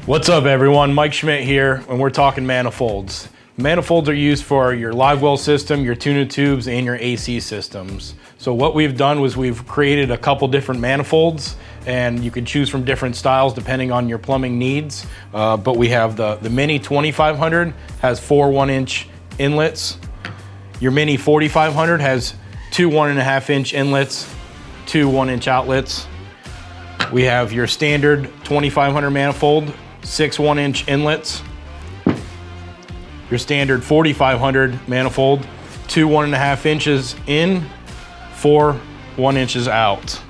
What's up everyone, Mike Schmidt here, and we're talking manifolds. Manifolds are used for your live well system, your tuna tubes, and your AC systems. So what we've done was we've created a couple different manifolds, and you can choose from different styles depending on your plumbing needs. But we have the Mini 2500 has 4 1-inch inlets. Your Mini 4500 has 2 1.5-inch inlets, 2 1-inch outlets. We have your standard 2500 manifold, 6 1-inch inlets. Your standard 4500 manifold, 2 1.5 inches in, 4 1 inches out.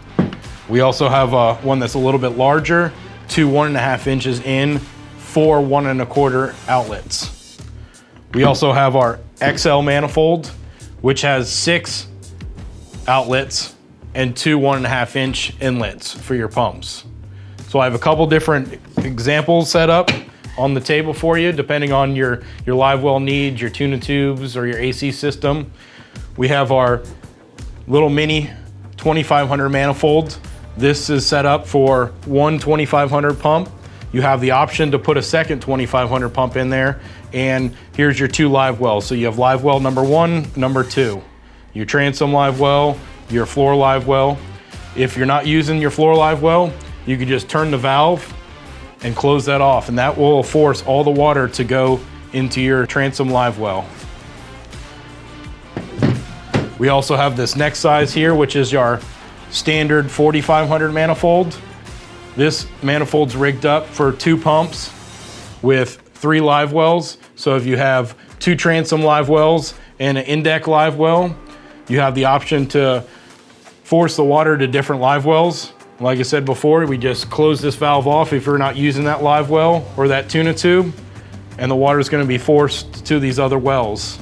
We also have one that's a little bit larger, 2 1.5 inches in, 4 1 1/4 outlets. We also have our XL manifold, which has 6 outlets and 2 1.5-inch inlets for your pumps. So I have a couple different examples set up on the table for you, depending on your live well needs, your tuna tubes, or your AC system. We have our little Mini 2500 manifold. This is set up for one 2500 pump. You have the option to put a second 2500 pump in there, and here's your 2 live wells. So you have live well number 1, number 2. Your transom live well, your floor live well. If you're not using your floor live well, you can just turn the valve and close that off, and that will force all the water to go into your transom live well. We also have this next size here, which is our standard 4500 manifold. This manifold's rigged up for 2 pumps with 3 live wells. So if you have 2 transom live wells and an in-deck live well, you have the option to force the water to different live wells. Like I said before, we just close this valve off if you're not using that live well or that tuna tube, and the water is going to be forced to these other wells.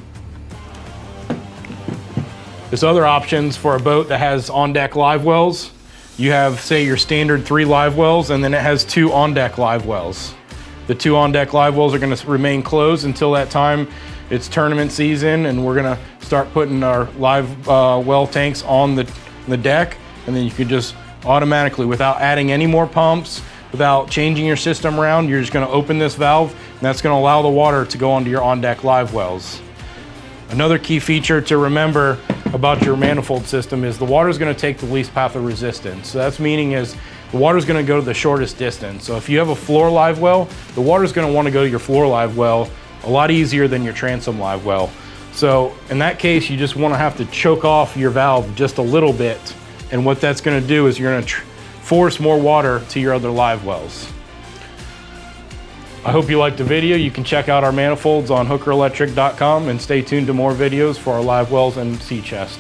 There's other options for a boat that has on-deck live wells. You have, say, your standard 3 live wells, and then it has 2 on-deck live wells. The 2 on-deck live wells are going to remain closed until that time it's tournament season, and we're going to start putting our live well tanks on the deck, and then you can just automatically, without adding any more pumps, without changing your system around, you're just going to open this valve, and that's going to allow the water to go onto your on-deck live wells. Another key feature to remember about your manifold system is the water is going to take the least path of resistance. So that's meaning is the water is going to go to the shortest distance. So if you have a floor live well, the water is going to want to go to your floor live well a lot easier than your transom live well. So in that case, you just want to have to choke off your valve just a little bit. And what that's going to do is you're going to force more water to your other live wells. I hope you liked the video. You can check out our manifolds on hookerelectric.com and stay tuned to more videos for our live wells and sea chest.